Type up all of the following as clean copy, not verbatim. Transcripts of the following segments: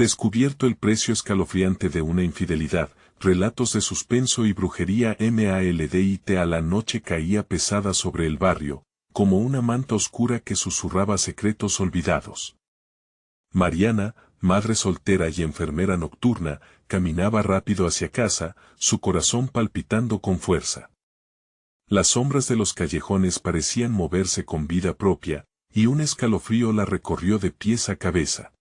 Descubierto el precio escalofriante de una infidelidad, relatos de suspenso y brujería. Maldita a la noche caía pesada sobre el barrio, como una manta oscura que susurraba secretos olvidados. Mariana, madre soltera y enfermera nocturna, caminaba rápido hacia casa, su corazón palpitando con fuerza. Las sombras de los callejones parecían moverse con vida propia, y un escalofrío la recorrió de pies a cabeza.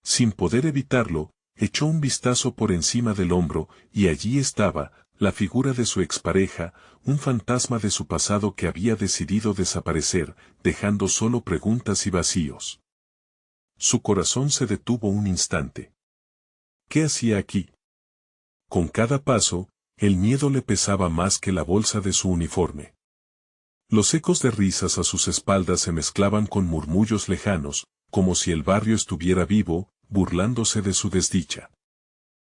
Sin poder evitarlo, echó un vistazo por encima del hombro, y allí estaba, la figura de su expareja, un fantasma de su pasado que había decidido desaparecer, dejando solo preguntas y vacíos. Su corazón se detuvo un instante. ¿Qué hacía aquí? Con cada paso, el miedo le pesaba más que la bolsa de su uniforme. Los ecos de risas a sus espaldas se mezclaban con murmullos lejanos, como si el barrio estuviera vivo, burlándose de su desdicha.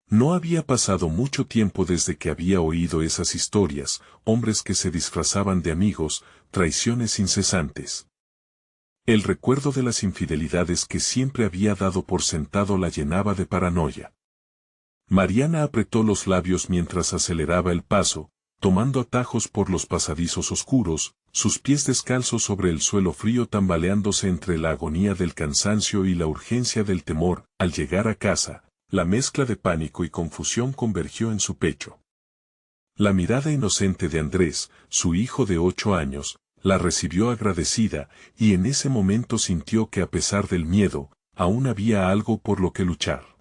No había pasado mucho tiempo desde que había oído esas historias, hombres que se disfrazaban de amigos, traiciones incesantes. El recuerdo de las infidelidades que siempre había dado por sentado la llenaba de paranoia. Mariana apretó los labios mientras aceleraba el paso, tomando atajos por los pasadizos oscuros, sus pies descalzos sobre el suelo frío tambaleándose entre la agonía del cansancio y la urgencia del temor. Al llegar a casa, la mezcla de pánico y confusión convergió en su pecho. La mirada inocente de Andrés, su hijo de 8 años, la recibió agradecida, y en ese momento sintió que a pesar del miedo, aún había algo por lo que luchar.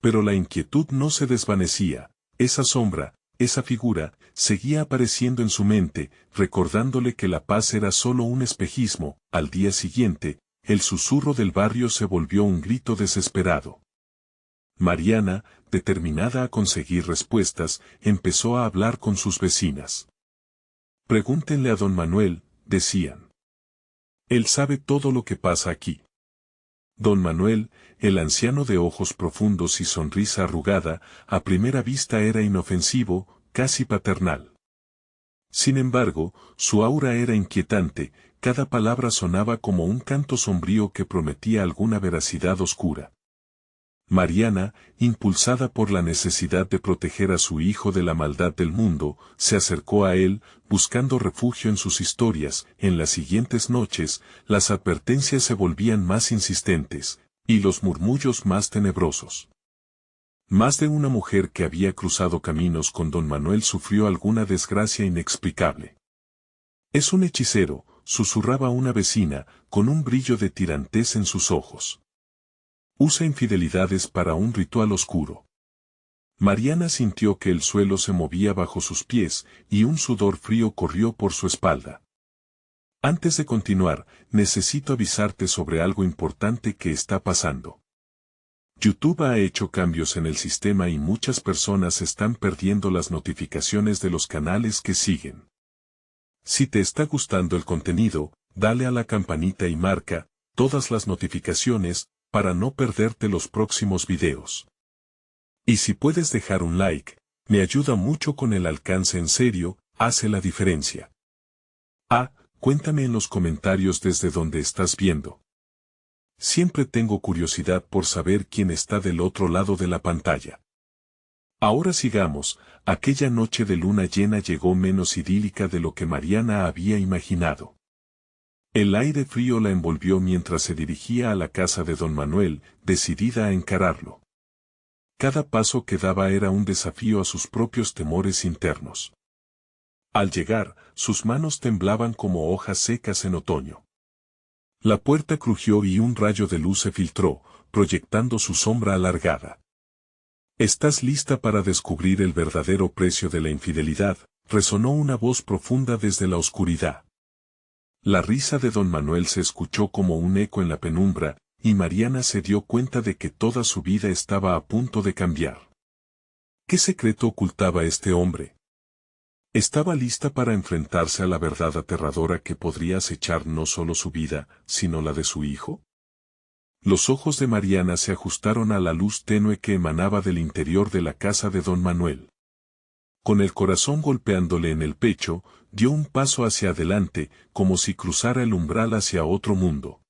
Pero la inquietud no se desvanecía, esa sombra, esa figura, seguía apareciendo en su mente, recordándole que la paz era solo un espejismo. Al día siguiente, el susurro del barrio se volvió un grito desesperado. Mariana, determinada a conseguir respuestas, empezó a hablar con sus vecinas. Pregúntenle a don Manuel, decían. Él sabe todo lo que pasa aquí. Don Manuel, el anciano de ojos profundos y sonrisa arrugada, a primera vista era inofensivo, casi paternal. Sin embargo, su aura era inquietante, cada palabra sonaba como un canto sombrío que prometía alguna veracidad oscura. Mariana, impulsada por la necesidad de proteger a su hijo de la maldad del mundo, se acercó a él, buscando refugio en sus historias. En las siguientes noches, las advertencias se volvían más insistentes, y los murmullos más tenebrosos. Más de una mujer que había cruzado caminos con don Manuel sufrió alguna desgracia inexplicable. Es un hechicero, susurraba una vecina, con un brillo de tirantez en sus ojos. Usa infidelidades para un ritual oscuro. Mariana sintió que el suelo se movía bajo sus pies, y un sudor frío corrió por su espalda. Antes de continuar, necesito avisarte sobre algo importante que está pasando. YouTube ha hecho cambios en el sistema y muchas personas están perdiendo las notificaciones de los canales que siguen. Si te está gustando el contenido, dale a la campanita y marca todas las notificaciones, para no perderte los próximos videos. Y si puedes dejar un like, me ayuda mucho con el alcance. En serio, hace la diferencia. Cuéntame en los comentarios desde donde estás viendo. Siempre tengo curiosidad por saber quién está del otro lado de la pantalla. Ahora sigamos. Aquella noche de luna llena llegó menos idílica de lo que Mariana había imaginado. El aire frío la envolvió mientras se dirigía a la casa de don Manuel, decidida a encararlo. Cada paso que daba era un desafío a sus propios temores internos. Al llegar, sus manos temblaban como hojas secas en otoño. La puerta crujió y un rayo de luz se filtró, proyectando su sombra alargada. ¿Estás lista para descubrir el verdadero precio de la infidelidad?, resonó una voz profunda desde la oscuridad. La risa de don Manuel se escuchó como un eco en la penumbra, y Mariana se dio cuenta de que toda su vida estaba a punto de cambiar. ¿Qué secreto ocultaba este hombre? ¿Estaba lista para enfrentarse a la verdad aterradora que podría acechar no solo su vida, sino la de su hijo? Los ojos de Mariana se ajustaron a la luz tenue que emanaba del interior de la casa de don Manuel. Con el corazón golpeándole en el pecho, dio un paso hacia adelante, como si cruzara el umbral hacia otro mundo.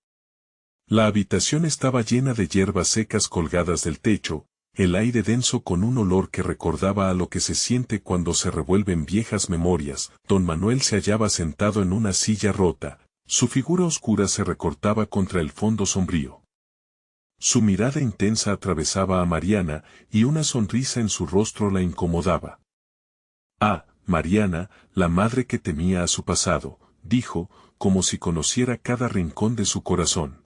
La habitación estaba llena de hierbas secas colgadas del techo, el aire denso con un olor que recordaba a lo que se siente cuando se revuelven viejas memorias. Don Manuel se hallaba sentado en una silla rota, su figura oscura se recortaba contra el fondo sombrío. Su mirada intensa atravesaba a Mariana, y una sonrisa en su rostro la incomodaba. Ah, Mariana, la madre que temía a su pasado, dijo, como si conociera cada rincón de su corazón.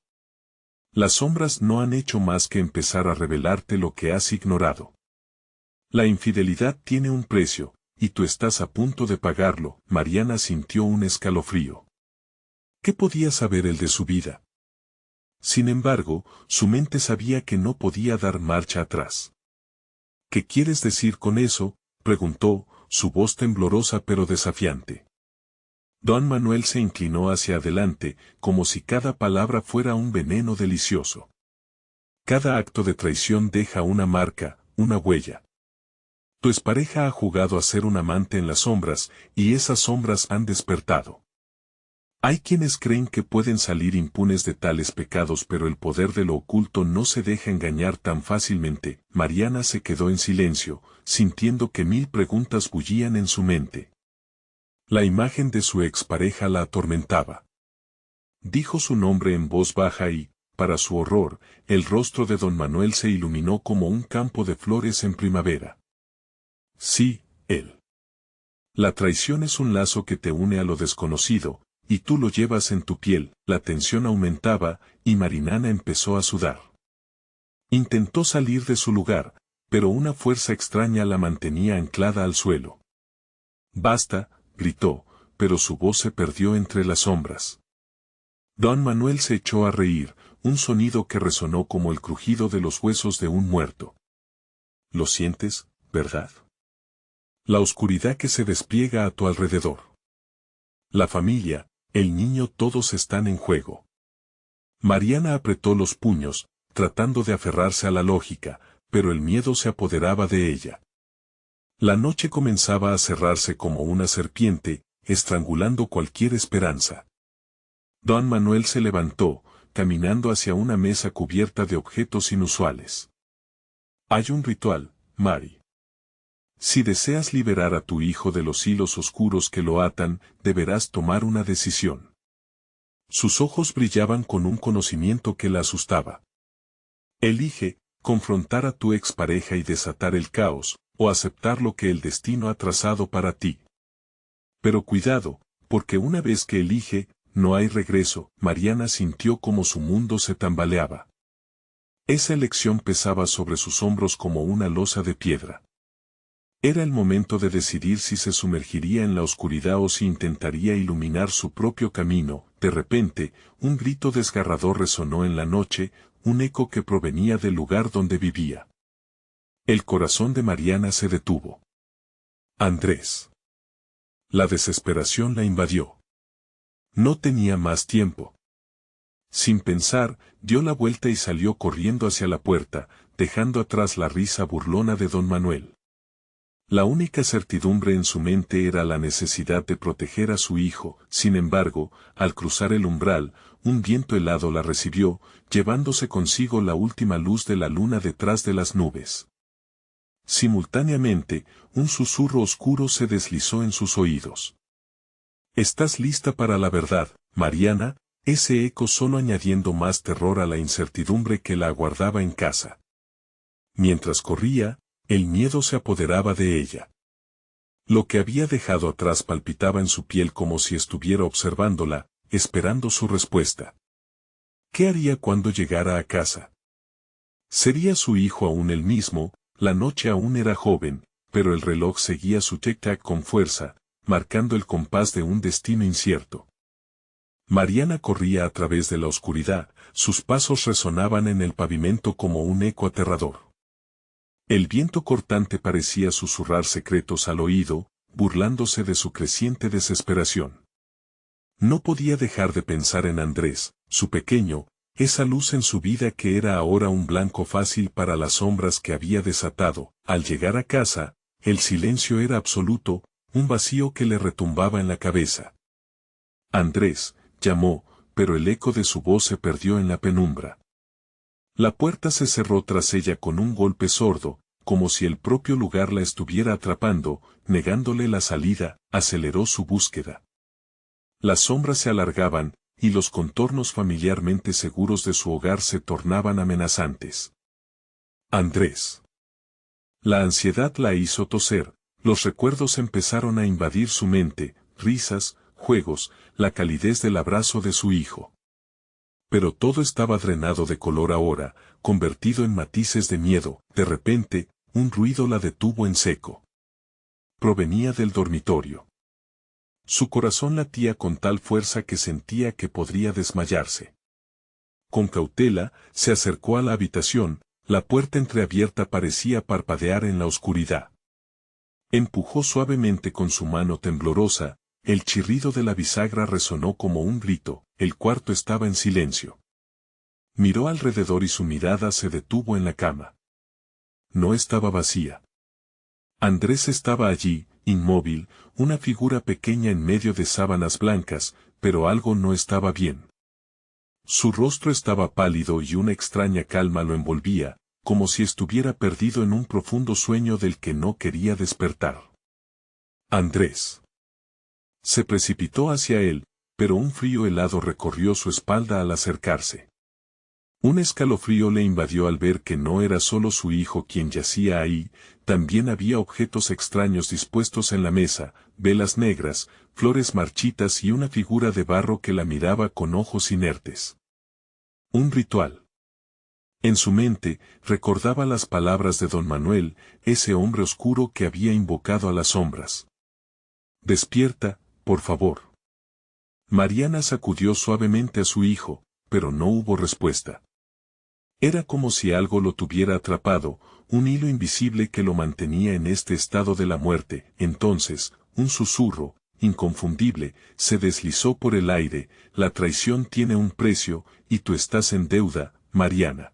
Las sombras no han hecho más que empezar a revelarte lo que has ignorado. La infidelidad tiene un precio, y tú estás a punto de pagarlo. Mariana sintió un escalofrío. ¿Qué podía saber él de su vida? Sin embargo, su mente sabía que no podía dar marcha atrás. ¿Qué quieres decir con eso?, preguntó, su voz temblorosa pero desafiante. Don Manuel se inclinó hacia adelante, como si cada palabra fuera un veneno delicioso. Cada acto de traición deja una marca, una huella. Tu expareja ha jugado a ser un amante en las sombras, y esas sombras han despertado. Hay quienes creen que pueden salir impunes de tales pecados, pero el poder de lo oculto no se deja engañar tan fácilmente. Mariana se quedó en silencio, sintiendo que 1000 preguntas bullían en su mente. La imagen de su expareja la atormentaba. Dijo su nombre en voz baja y, para su horror, el rostro de don Manuel se iluminó como un campo de flores en primavera. Sí, él. La traición es un lazo que te une a lo desconocido, y tú lo llevas en tu piel. La tensión aumentaba, y Mariana empezó a sudar. Intentó salir de su lugar, pero una fuerza extraña la mantenía anclada al suelo. Basta, gritó, pero su voz se perdió entre las sombras. Don Manuel se echó a reír, un sonido que resonó como el crujido de los huesos de un muerto. ¿Lo sientes, verdad? La oscuridad que se despliega a tu alrededor. La familia, el niño, todos están en juego. Mariana apretó los puños, tratando de aferrarse a la lógica, pero el miedo se apoderaba de ella. La noche comenzaba a cerrarse como una serpiente, estrangulando cualquier esperanza. Don Manuel se levantó, caminando hacia una mesa cubierta de objetos inusuales. Hay un ritual, Mari. Si deseas liberar a tu hijo de los hilos oscuros que lo atan, deberás tomar una decisión. Sus ojos brillaban con un conocimiento que la asustaba. Elige, confrontar a tu expareja y desatar el caos, o aceptar lo que el destino ha trazado para ti. Pero cuidado, porque una vez que elige, no hay regreso. Mariana sintió como su mundo se tambaleaba. Esa elección pesaba sobre sus hombros como una losa de piedra. Era el momento de decidir si se sumergiría en la oscuridad o si intentaría iluminar su propio camino. De repente, un grito desgarrador resonó en la noche, un eco que provenía del lugar donde vivía. El corazón de Mariana se detuvo. Andrés. La desesperación la invadió. No tenía más tiempo. Sin pensar, dio la vuelta y salió corriendo hacia la puerta, dejando atrás la risa burlona de don Manuel. La única certidumbre en su mente era la necesidad de proteger a su hijo. Sin embargo, al cruzar el umbral, un viento helado la recibió, llevándose consigo la última luz de la luna detrás de las nubes. Simultáneamente, un susurro oscuro se deslizó en sus oídos. ¿Estás lista para la verdad, Mariana? Ese eco solo añadiendo más terror a la incertidumbre que la aguardaba en casa. Mientras corría, el miedo se apoderaba de ella. Lo que había dejado atrás palpitaba en su piel como si estuviera observándola, esperando su respuesta. ¿Qué haría cuando llegara a casa? ¿Sería su hijo aún el mismo? La noche aún era joven, pero el reloj seguía su tic-tac con fuerza, marcando el compás de un destino incierto. Mariana corría a través de la oscuridad, sus pasos resonaban en el pavimento como un eco aterrador. El viento cortante parecía susurrar secretos al oído, burlándose de su creciente desesperación. No podía dejar de pensar en Andrés, su pequeño, esa luz en su vida que era ahora un blanco fácil para las sombras que había desatado. Al llegar a casa, el silencio era absoluto, un vacío que le retumbaba en la cabeza. Andrés, llamó, pero el eco de su voz se perdió en la penumbra. La puerta se cerró tras ella con un golpe sordo, como si el propio lugar la estuviera atrapando, negándole la salida. Aceleró su búsqueda. Las sombras se alargaban, y los contornos familiarmente seguros de su hogar se tornaban amenazantes. Andrés. La ansiedad la hizo toser, los recuerdos empezaron a invadir su mente, risas, juegos, la calidez del abrazo de su hijo. Pero todo estaba drenado de color ahora, convertido en matices de miedo. De repente, un ruido la detuvo en seco. Provenía del dormitorio. Su corazón latía con tal fuerza que sentía que podría desmayarse. Con cautela, se acercó a la habitación, la puerta entreabierta parecía parpadear en la oscuridad. Empujó suavemente con su mano temblorosa, el chirrido de la bisagra resonó como un grito, el cuarto estaba en silencio. Miró alrededor y su mirada se detuvo en la cama. No estaba vacía. Andrés estaba allí, inmóvil, una figura pequeña en medio de sábanas blancas, pero algo no estaba bien. Su rostro estaba pálido y una extraña calma lo envolvía, como si estuviera perdido en un profundo sueño del que no quería despertar. Andrés. Se precipitó hacia él, pero un frío helado recorrió su espalda al acercarse. Un escalofrío le invadió al ver que no era solo su hijo quien yacía ahí, también había objetos extraños dispuestos en la mesa, velas negras, flores marchitas y una figura de barro que la miraba con ojos inertes. Un ritual. En su mente, recordaba las palabras de don Manuel, ese hombre oscuro que había invocado a las sombras. «Despierta, por favor». Mariana sacudió suavemente a su hijo, pero no hubo respuesta. Era como si algo lo tuviera atrapado, un hilo invisible que lo mantenía en este estado de la muerte. Entonces, un susurro, inconfundible, se deslizó por el aire: «La traición tiene un precio, y tú estás en deuda, Mariana».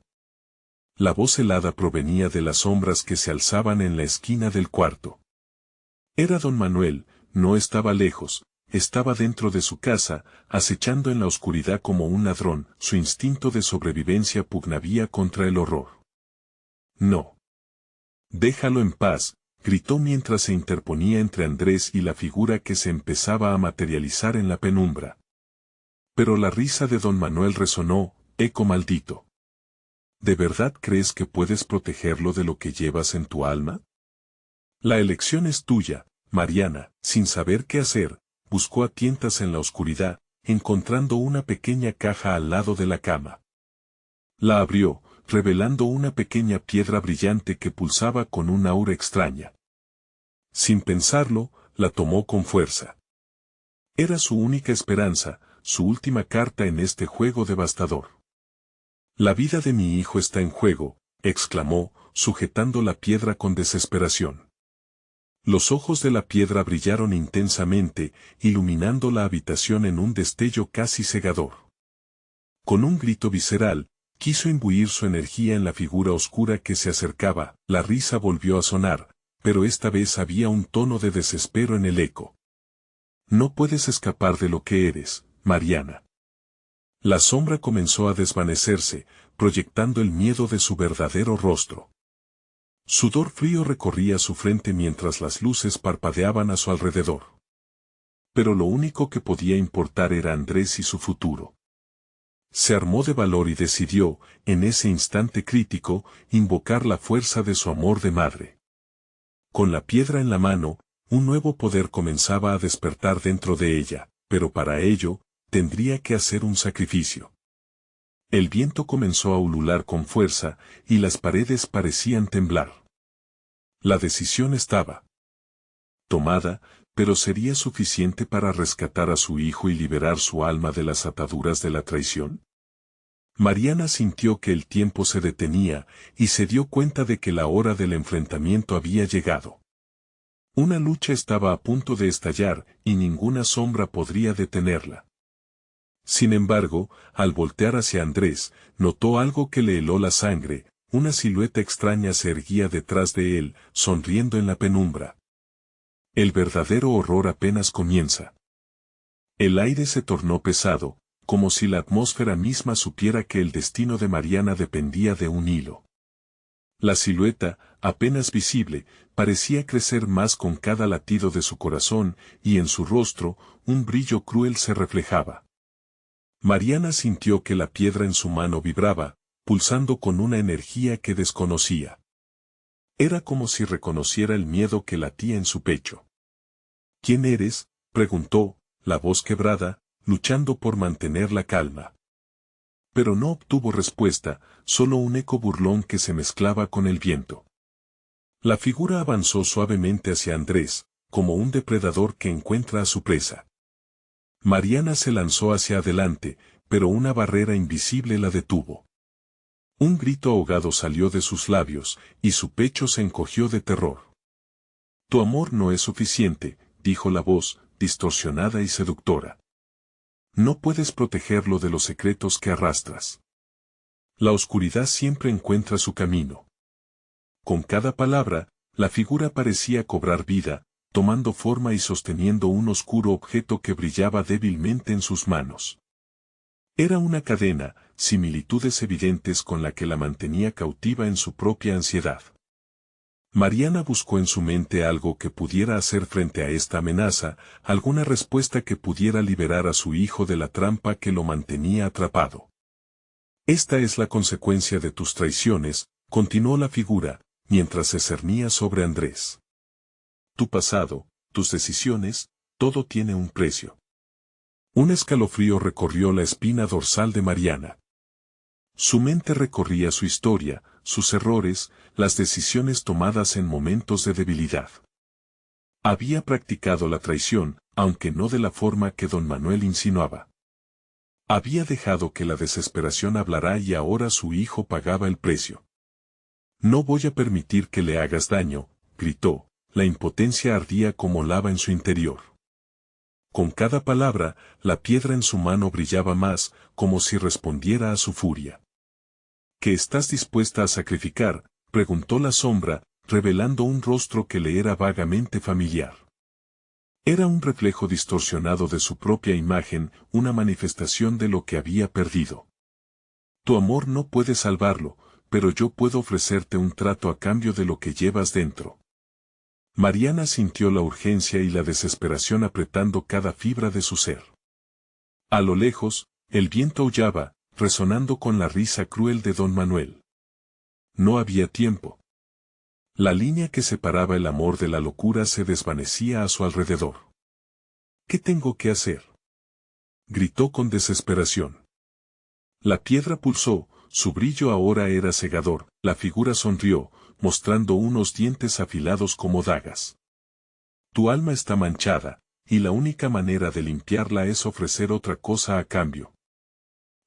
La voz helada provenía de las sombras que se alzaban en la esquina del cuarto. Era don Manuel, no estaba lejos, estaba dentro de su casa, acechando en la oscuridad como un ladrón. Su instinto de sobrevivencia pugnaba contra el horror. «No. Déjalo en paz», gritó mientras se interponía entre Andrés y la figura que se empezaba a materializar en la penumbra. Pero la risa de don Manuel resonó: «Eco maldito. ¿De verdad crees que puedes protegerlo de lo que llevas en tu alma? La elección es tuya». Mariana, sin saber qué hacer, buscó a tientas en la oscuridad, encontrando una pequeña caja al lado de la cama. La abrió, revelando una pequeña piedra brillante que pulsaba con un aura extraña. Sin pensarlo, la tomó con fuerza. Era su única esperanza, su última carta en este juego devastador. «La vida de mi hijo está en juego», exclamó, sujetando la piedra con desesperación. Los ojos de la piedra brillaron intensamente, iluminando la habitación en un destello casi cegador. Con un grito visceral, quiso imbuir su energía en la figura oscura que se acercaba. La risa volvió a sonar, pero esta vez había un tono de desespero en el eco. «No puedes escapar de lo que eres, Mariana». La sombra comenzó a desvanecerse, proyectando el miedo de su verdadero rostro. Sudor frío recorría su frente mientras las luces parpadeaban a su alrededor. Pero lo único que podía importar era Andrés y su futuro. Se armó de valor y decidió, en ese instante crítico, invocar la fuerza de su amor de madre. Con la piedra en la mano, un nuevo poder comenzaba a despertar dentro de ella, pero para ello, tendría que hacer un sacrificio. El viento comenzó a ulular con fuerza, y las paredes parecían temblar. La decisión estaba tomada, pero ¿sería suficiente para rescatar a su hijo y liberar su alma de las ataduras de la traición? Mariana sintió que el tiempo se detenía, y se dio cuenta de que la hora del enfrentamiento había llegado. Una lucha estaba a punto de estallar, y ninguna sombra podría detenerla. Sin embargo, al voltear hacia Andrés, notó algo que le heló la sangre: una silueta extraña se erguía detrás de él, sonriendo en la penumbra. El verdadero horror apenas comienza. El aire se tornó pesado, como si la atmósfera misma supiera que el destino de Mariana dependía de un hilo. La silueta, apenas visible, parecía crecer más con cada latido de su corazón, y en su rostro, un brillo cruel se reflejaba. Mariana sintió que la piedra en su mano vibraba, pulsando con una energía que desconocía. Era como si reconociera el miedo que latía en su pecho. ¿Quién eres?, preguntó, la voz quebrada, luchando por mantener la calma. Pero no obtuvo respuesta, solo un eco burlón que se mezclaba con el viento. La figura avanzó suavemente hacia Andrés, como un depredador que encuentra a su presa. Mariana se lanzó hacia adelante, pero una barrera invisible la detuvo. Un grito ahogado salió de sus labios, y su pecho se encogió de terror. Tu amor no es suficiente, dijo la voz, distorsionada y seductora. No puedes protegerlo de los secretos que arrastras. La oscuridad siempre encuentra su camino. Con cada palabra, la figura parecía cobrar vida, tomando forma y sosteniendo un oscuro objeto que brillaba débilmente en sus manos. Era una cadena, similitudes evidentes con la que la mantenía cautiva en su propia ansiedad. Mariana buscó en su mente algo que pudiera hacer frente a esta amenaza, alguna respuesta que pudiera liberar a su hijo de la trampa que lo mantenía atrapado. Esta es la consecuencia de tus traiciones, continuó la figura, mientras se cernía sobre Andrés. Tu pasado, tus decisiones, todo tiene un precio. Un escalofrío recorrió la espina dorsal de Mariana. Su mente recorría su historia, sus errores, las decisiones tomadas en momentos de debilidad. Había practicado la traición, aunque no de la forma que don Manuel insinuaba. Había dejado que la desesperación hablara y ahora su hijo pagaba el precio. No voy a permitir que le hagas daño, gritó, la impotencia ardía como lava en su interior. Con cada palabra, la piedra en su mano brillaba más, como si respondiera a su furia. ¿Qué estás dispuesta a sacrificar?, preguntó la sombra, revelando un rostro que le era vagamente familiar. Era un reflejo distorsionado de su propia imagen, una manifestación de lo que había perdido. Tu amor no puede salvarlo, pero yo puedo ofrecerte un trato a cambio de lo que llevas dentro. Mariana sintió la urgencia y la desesperación apretando cada fibra de su ser. A lo lejos, el viento aullaba, resonando con la risa cruel de don Manuel. No había tiempo. La línea que separaba el amor de la locura se desvanecía a su alrededor. ¿Qué tengo que hacer?, gritó con desesperación. La piedra pulsó, su brillo ahora era cegador, la figura sonrió, mostrando unos dientes afilados como dagas. Tu alma está manchada, y la única manera de limpiarla es ofrecer otra cosa a cambio.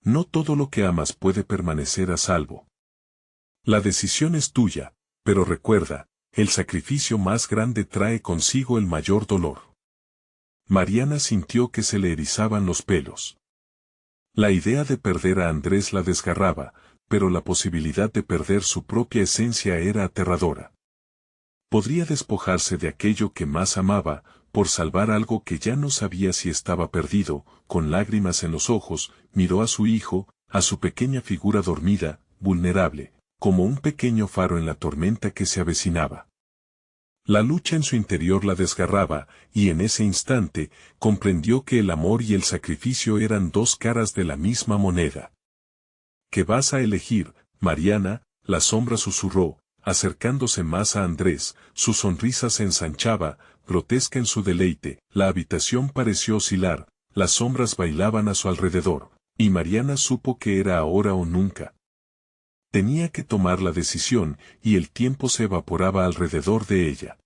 No todo lo que amas puede permanecer a salvo. La decisión es tuya, pero recuerda, el sacrificio más grande trae consigo el mayor dolor. Mariana sintió que se le erizaban los pelos. La idea de perder a Andrés la desgarraba, pero la posibilidad de perder su propia esencia era aterradora. Podría despojarse de aquello que más amaba, por salvar algo que ya no sabía si estaba perdido. Con lágrimas en los ojos, miró a su hijo, a su pequeña figura dormida, vulnerable, como un pequeño faro en la tormenta que se avecinaba. La lucha en su interior la desgarraba, y en ese instante, comprendió que el amor y el sacrificio eran dos caras de la misma moneda. ¿Qué vas a elegir, Mariana?, la sombra susurró, acercándose más a Andrés, su sonrisa se ensanchaba, grotesca en su deleite. La habitación pareció oscilar, las sombras bailaban a su alrededor, y Mariana supo que era ahora o nunca. Tenía que tomar la decisión, y el tiempo se evaporaba alrededor de ella.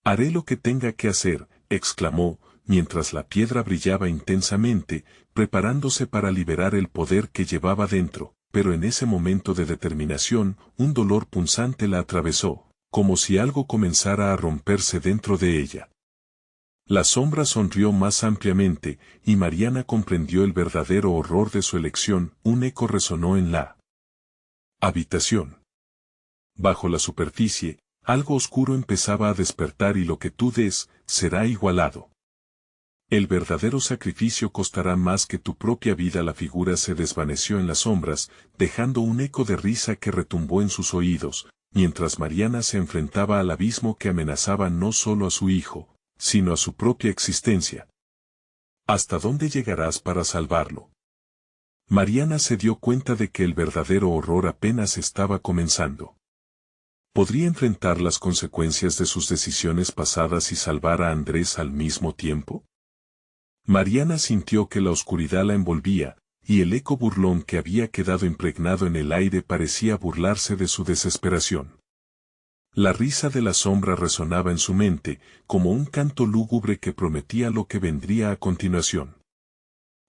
Haré lo que tenga que hacer, exclamó, mientras la piedra brillaba intensamente, preparándose para liberar el poder que llevaba dentro, pero en ese momento de determinación, un dolor punzante la atravesó, como si algo comenzara a romperse dentro de ella. La sombra sonrió más ampliamente, y Mariana comprendió el verdadero horror de su elección. Un eco resonó en la habitación. Bajo la superficie, algo oscuro empezaba a despertar y lo que tú des, será igualado. El verdadero sacrificio costará más que tu propia vida. La figura se desvaneció en las sombras, dejando un eco de risa que retumbó en sus oídos, mientras Mariana se enfrentaba al abismo que amenazaba no solo a su hijo, sino a su propia existencia. ¿Hasta dónde llegarás para salvarlo? Mariana se dio cuenta de que el verdadero horror apenas estaba comenzando. ¿Podría enfrentar las consecuencias de sus decisiones pasadas y salvar a Andrés al mismo tiempo? Mariana sintió que la oscuridad la envolvía, y el eco burlón que había quedado impregnado en el aire parecía burlarse de su desesperación. La risa de la sombra resonaba en su mente, como un canto lúgubre que prometía lo que vendría a continuación.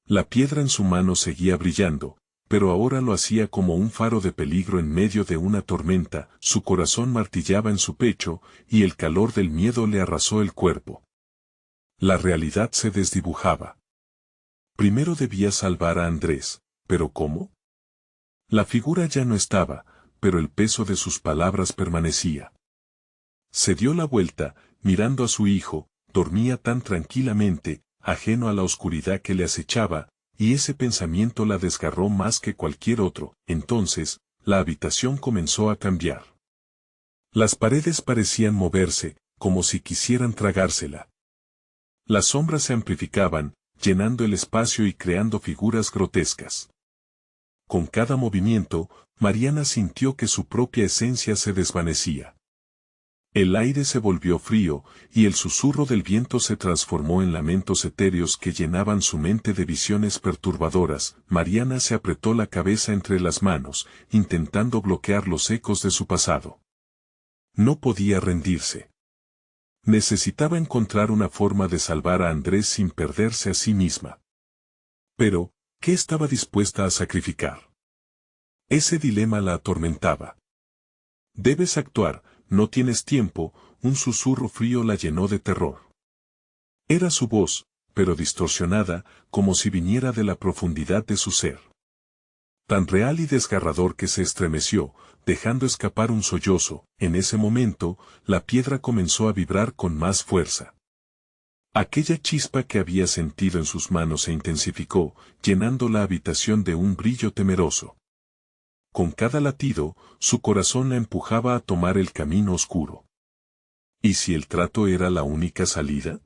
La piedra en su mano seguía brillando, pero ahora lo hacía como un faro de peligro en medio de una tormenta. Su corazón martillaba en su pecho, y el calor del miedo le arrasó el cuerpo. La realidad se desdibujaba. Primero debía salvar a Andrés, ¿pero cómo? La figura ya no estaba, pero el peso de sus palabras permanecía. Se dio la vuelta, mirando a su hijo, dormía tan tranquilamente, ajeno a la oscuridad que le acechaba, y ese pensamiento la desgarró más que cualquier otro. Entonces, la habitación comenzó a cambiar. Las paredes parecían moverse, como si quisieran tragársela. Las sombras se amplificaban, llenando el espacio y creando figuras grotescas. Con cada movimiento, Mariana sintió que su propia esencia se desvanecía. El aire se volvió frío, y el susurro del viento se transformó en lamentos etéreos que llenaban su mente de visiones perturbadoras. Mariana se apretó la cabeza entre las manos, intentando bloquear los ecos de su pasado. No podía rendirse. Necesitaba encontrar una forma de salvar a Andrés sin perderse a sí misma. Pero, ¿qué estaba dispuesta a sacrificar? Ese dilema la atormentaba. Debes actuar, no tienes tiempo. Un susurro frío la llenó de terror. Era su voz, pero distorsionada, como si viniera de la profundidad de su ser. Tan real y desgarrador que se estremeció, dejando escapar un sollozo. En ese momento, la piedra comenzó a vibrar con más fuerza. Aquella chispa que había sentido en sus manos se intensificó, llenando la habitación de un brillo temeroso. Con cada latido, su corazón la empujaba a tomar el camino oscuro. ¿Y si el trato era la única salida?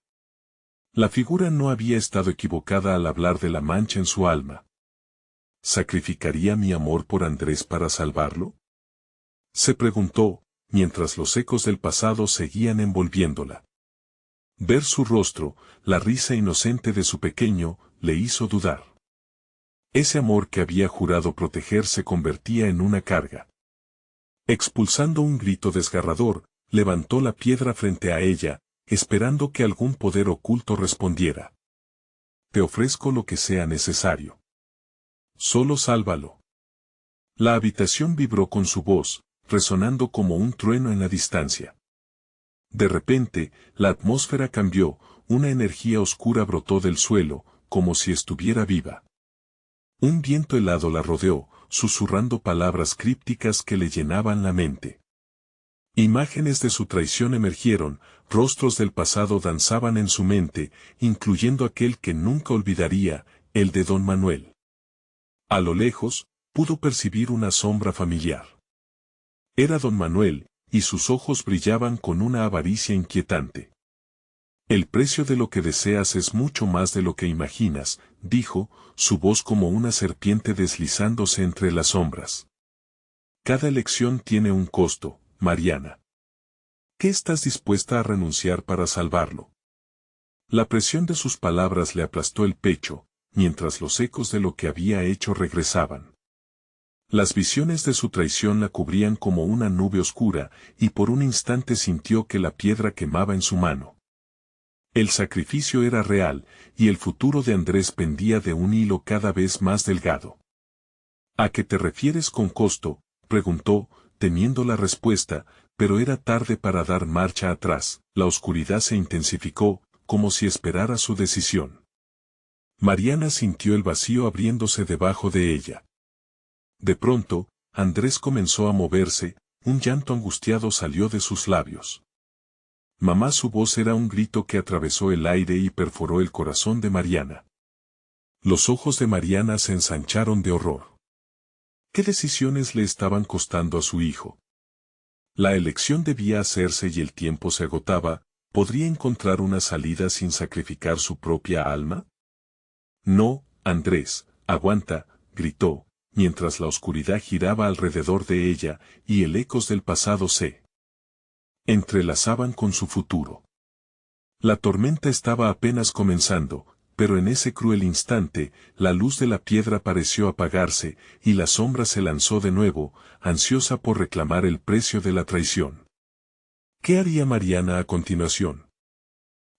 La figura no había estado equivocada al hablar de la mancha en su alma. ¿Sacrificaría mi amor por Andrés para salvarlo? Se preguntó, mientras los ecos del pasado seguían envolviéndola. Ver su rostro, la risa inocente de su pequeño, le hizo dudar. Ese amor que había jurado proteger se convertía en una carga. Expulsando un grito desgarrador, levantó la piedra frente a ella, esperando que algún poder oculto respondiera. Te ofrezco lo que sea necesario. Solo sálvalo. La habitación vibró con su voz, resonando como un trueno en la distancia. De repente, la atmósfera cambió, una energía oscura brotó del suelo, como si estuviera viva. Un viento helado la rodeó, susurrando palabras crípticas que le llenaban la mente. Imágenes de su traición emergieron, rostros del pasado danzaban en su mente, incluyendo aquel que nunca olvidaría, el de don Manuel. A lo lejos, pudo percibir una sombra familiar. Era don Manuel, y sus ojos brillaban con una avaricia inquietante. El precio de lo que deseas es mucho más de lo que imaginas, dijo, su voz como una serpiente deslizándose entre las sombras. Cada elección tiene un costo, Mariana. ¿Qué estás dispuesta a renunciar para salvarlo? La presión de sus palabras le aplastó el pecho, mientras los ecos de lo que había hecho regresaban. Las visiones de su traición la cubrían como una nube oscura, y por un instante sintió que la piedra quemaba en su mano. El sacrificio era real, y el futuro de Andrés pendía de un hilo cada vez más delgado. ¿A qué te refieres con costo?, preguntó, temiendo la respuesta, pero era tarde para dar marcha atrás. La oscuridad se intensificó, como si esperara su decisión. Mariana sintió el vacío abriéndose debajo de ella. De pronto, Andrés comenzó a moverse, un llanto angustiado salió de sus labios. Mamá, su voz era un grito que atravesó el aire y perforó el corazón de Mariana. Los ojos de Mariana se ensancharon de horror. ¿Qué decisiones le estaban costando a su hijo? La elección debía hacerse y el tiempo se agotaba. ¿Podría encontrar una salida sin sacrificar su propia alma? No, Andrés, aguanta, gritó, mientras la oscuridad giraba alrededor de ella y el ecos del pasado se entrelazaban con su futuro. La tormenta estaba apenas comenzando, pero en ese cruel instante, la luz de la piedra pareció apagarse, y la sombra se lanzó de nuevo, ansiosa por reclamar el precio de la traición. ¿Qué haría Mariana a continuación?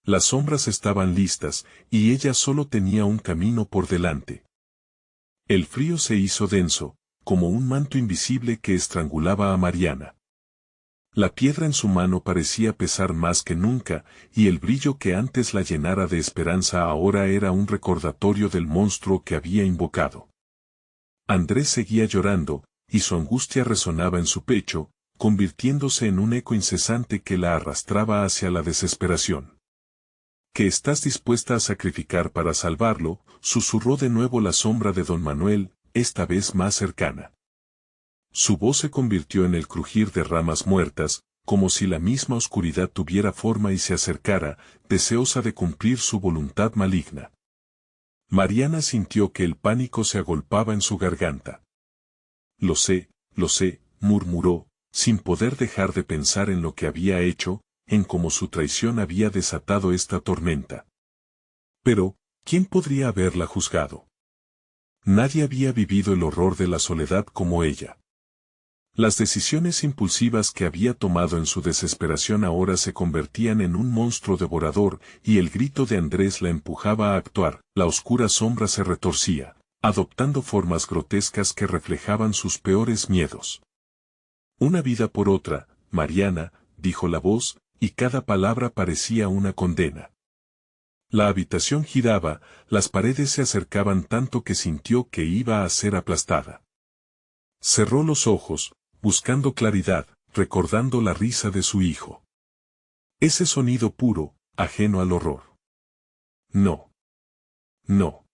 Las sombras estaban listas, y ella solo tenía un camino por delante. El frío se hizo denso, como un manto invisible que estrangulaba a Mariana. La piedra en su mano parecía pesar más que nunca, y el brillo que antes la llenara de esperanza ahora era un recordatorio del monstruo que había invocado. Andrés seguía llorando, y su angustia resonaba en su pecho, convirtiéndose en un eco incesante que la arrastraba hacia la desesperación. ¿Qué estás dispuesta a sacrificar para salvarlo?, susurró de nuevo la sombra de don Manuel, esta vez más cercana. Su voz se convirtió en el crujir de ramas muertas, como si la misma oscuridad tuviera forma y se acercara, deseosa de cumplir su voluntad maligna. Mariana sintió que el pánico se agolpaba en su garganta. Lo sé, murmuró, sin poder dejar de pensar en lo que había hecho, en cómo su traición había desatado esta tormenta. Pero, ¿quién podría haberla juzgado? Nadie había vivido el horror de la soledad como ella. Las decisiones impulsivas que había tomado en su desesperación ahora se convertían en un monstruo devorador, y el grito de Andrés la empujaba a actuar. La oscura sombra se retorcía, adoptando formas grotescas que reflejaban sus peores miedos. Una vida por otra, Mariana, dijo la voz, y cada palabra parecía una condena. La habitación giraba, las paredes se acercaban tanto que sintió que iba a ser aplastada. Cerró los ojos, buscando claridad, recordando la risa de su hijo. Ese sonido puro, ajeno al horror. No. No.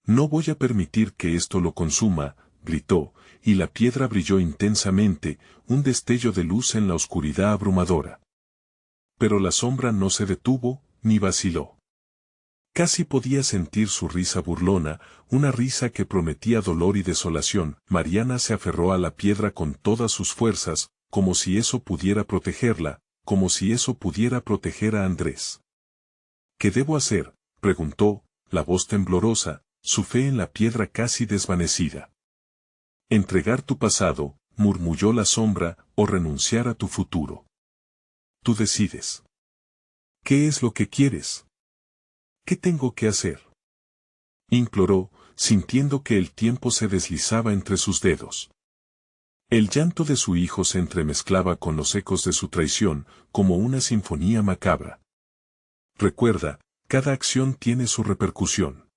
No voy a permitir que esto lo consuma, gritó, y la piedra brilló intensamente, un destello de luz en la oscuridad abrumadora. Pero la sombra no se detuvo, ni vaciló. Casi podía sentir su risa burlona, una risa que prometía dolor y desolación. Mariana se aferró a la piedra con todas sus fuerzas, como si eso pudiera protegerla, como si eso pudiera proteger a Andrés. ¿Qué debo hacer?, preguntó, la voz temblorosa, su fe en la piedra casi desvanecida. Entregar tu pasado, murmulló la sombra, o renunciar a tu futuro. Tú decides. ¿Qué es lo que quieres? ¿Qué tengo que hacer?, imploró, sintiendo que el tiempo se deslizaba entre sus dedos. El llanto de su hijo se entremezclaba con los ecos de su traición, como una sinfonía macabra. Recuerda, cada acción tiene su repercusión.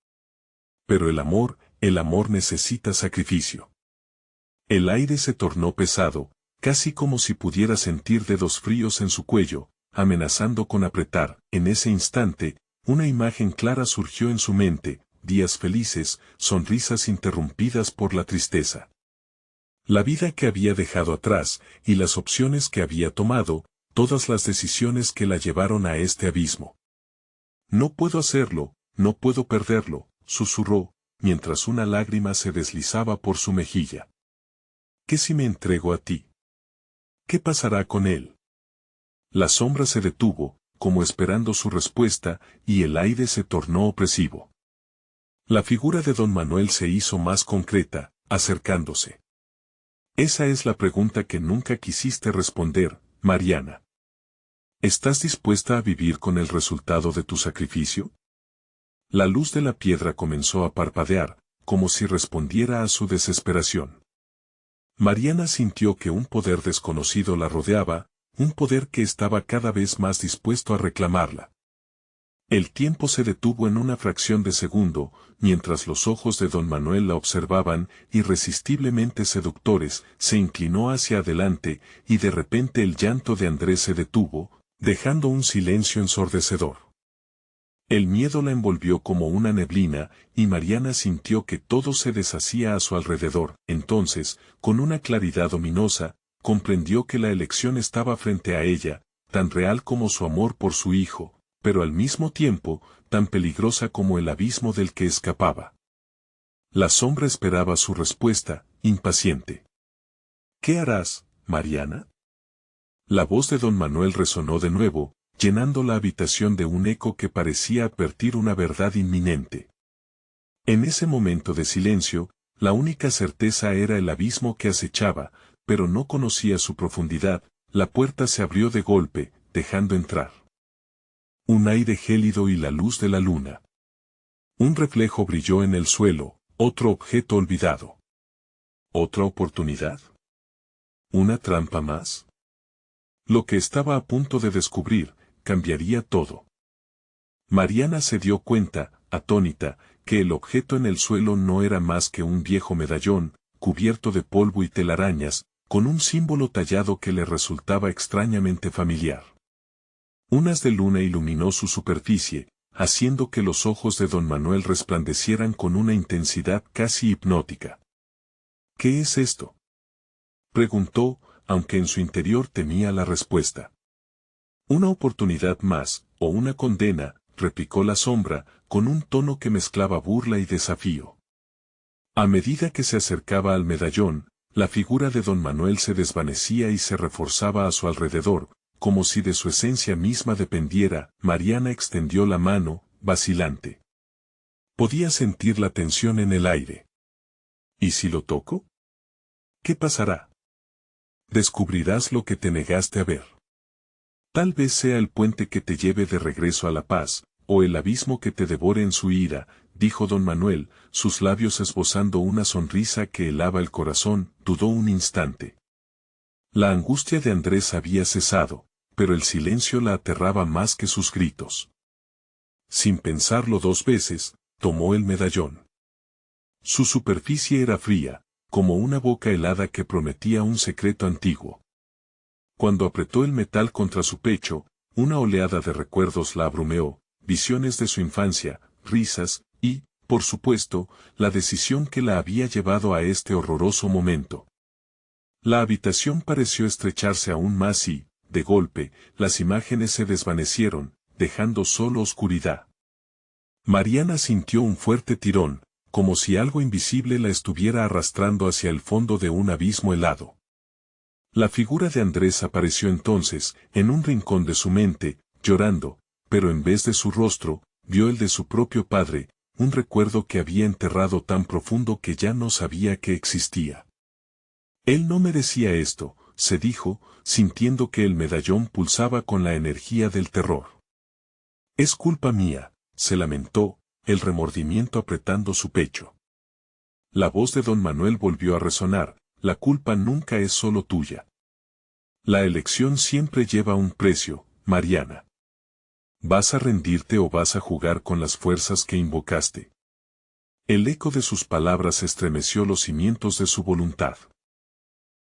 Pero el amor necesita sacrificio. El aire se tornó pesado, casi como si pudiera sentir dedos fríos en su cuello, amenazando con apretar. En ese instante, una imagen clara surgió en su mente, días felices, sonrisas interrumpidas por la tristeza. La vida que había dejado atrás, y las opciones que había tomado, todas las decisiones que la llevaron a este abismo. No puedo hacerlo, no puedo perderlo, susurró, mientras una lágrima se deslizaba por su mejilla. ¿Qué si me entrego a ti? ¿Qué pasará con él? La sombra se detuvo, como esperando su respuesta, y el aire se tornó opresivo. La figura de don Manuel se hizo más concreta, acercándose. Esa es la pregunta que nunca quisiste responder, Mariana. ¿Estás dispuesta a vivir con el resultado de tu sacrificio? La luz de la piedra comenzó a parpadear, como si respondiera a su desesperación. Mariana sintió que un poder desconocido la rodeaba, un poder que estaba cada vez más dispuesto a reclamarla. El tiempo se detuvo en una fracción de segundo, mientras los ojos de don Manuel la observaban, irresistiblemente seductores. Se inclinó hacia adelante, y de repente el llanto de Andrés se detuvo, dejando un silencio ensordecedor. El miedo la envolvió como una neblina, y Mariana sintió que todo se deshacía a su alrededor. Entonces, con una claridad ominosa, comprendió que la elección estaba frente a ella, tan real como su amor por su hijo, pero al mismo tiempo, tan peligrosa como el abismo del que escapaba. La sombra esperaba su respuesta, impaciente. ¿Qué harás, Mariana? La voz de don Manuel resonó de nuevo, llenando la habitación de un eco que parecía advertir una verdad inminente. En ese momento de silencio, la única certeza era el abismo que acechaba, pero no conocía su profundidad. La puerta se abrió de golpe, dejando entrar un aire gélido y la luz de la luna. Un reflejo brilló en el suelo, otro objeto olvidado. ¿Otra oportunidad? ¿Una trampa más? Lo que estaba a punto de descubrir, cambiaría todo. Mariana se dio cuenta, atónita, que el objeto en el suelo no era más que un viejo medallón, cubierto de polvo y telarañas, con un símbolo tallado que le resultaba extrañamente familiar. Un haz de luna iluminó su superficie, haciendo que los ojos de don Manuel resplandecieran con una intensidad casi hipnótica. ¿Qué es esto?, preguntó, aunque en su interior temía la respuesta. Una oportunidad más, o una condena, replicó la sombra, con un tono que mezclaba burla y desafío. A medida que se acercaba al medallón, la figura de don Manuel se desvanecía y se reforzaba a su alrededor, como si de su esencia misma dependiera. Mariana extendió la mano, vacilante. Podía sentir la tensión en el aire. ¿Y si lo toco? ¿Qué pasará? Descubrirás lo que te negaste a ver. Tal vez sea el puente que te lleve de regreso a la paz, o el abismo que te devore en su ira, dijo don Manuel, sus labios esbozando una sonrisa que helaba el corazón. Dudó un instante. La angustia de Andrés había cesado, pero el silencio la aterraba más que sus gritos. Sin pensarlo dos veces, tomó el medallón. Su superficie era fría, como una boca helada que prometía un secreto antiguo. Cuando apretó el metal contra su pecho, una oleada de recuerdos la abrumeó, visiones de su infancia, risas, y, por supuesto, la decisión que la había llevado a este horroroso momento. La habitación pareció estrecharse aún más y, de golpe, las imágenes se desvanecieron, dejando solo oscuridad. Mariana sintió un fuerte tirón, como si algo invisible la estuviera arrastrando hacia el fondo de un abismo helado. La figura de Andrés apareció entonces, en un rincón de su mente, llorando, pero en vez de su rostro, vio el de su propio padre, un recuerdo que había enterrado tan profundo que ya no sabía que existía. Él no merecía esto, se dijo, sintiendo que el medallón pulsaba con la energía del terror. Es culpa mía, se lamentó, el remordimiento apretando su pecho. La voz de don Manuel volvió a resonar. La culpa nunca es solo tuya. La elección siempre lleva un precio, Mariana. ¿Vas a rendirte o vas a jugar con las fuerzas que invocaste? El eco de sus palabras estremeció los cimientos de su voluntad.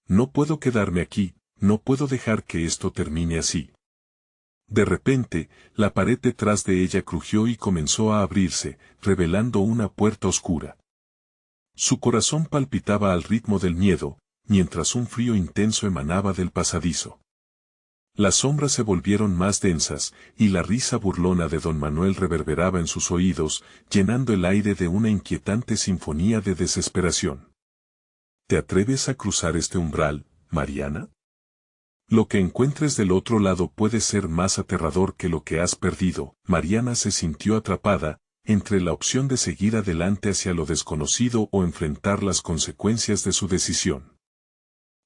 No puedo quedarme aquí, no puedo dejar que esto termine así. De repente, la pared detrás de ella crujió y comenzó a abrirse, revelando una puerta oscura. Su corazón palpitaba al ritmo del miedo, mientras un frío intenso emanaba del pasadizo. Las sombras se volvieron más densas, y la risa burlona de don Manuel reverberaba en sus oídos, llenando el aire de una inquietante sinfonía de desesperación. ¿Te atreves a cruzar este umbral, Mariana? Lo que encuentres del otro lado puede ser más aterrador que lo que has perdido. Mariana se sintió atrapada, entre la opción de seguir adelante hacia lo desconocido o enfrentar las consecuencias de su decisión.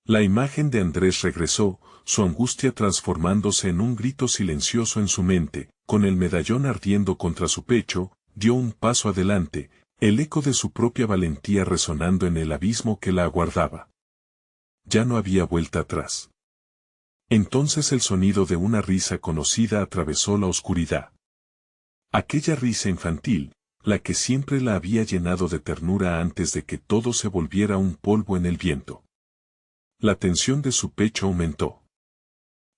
La imagen de Andrés regresó, su angustia transformándose en un grito silencioso en su mente. Con el medallón ardiendo contra su pecho, dio un paso adelante, el eco de su propia valentía resonando en el abismo que la aguardaba. Ya no había vuelta atrás. Entonces el sonido de una risa conocida atravesó la oscuridad. Aquella risa infantil, la que siempre la había llenado de ternura antes de que todo se volviera un polvo en el viento. La tensión de su pecho aumentó.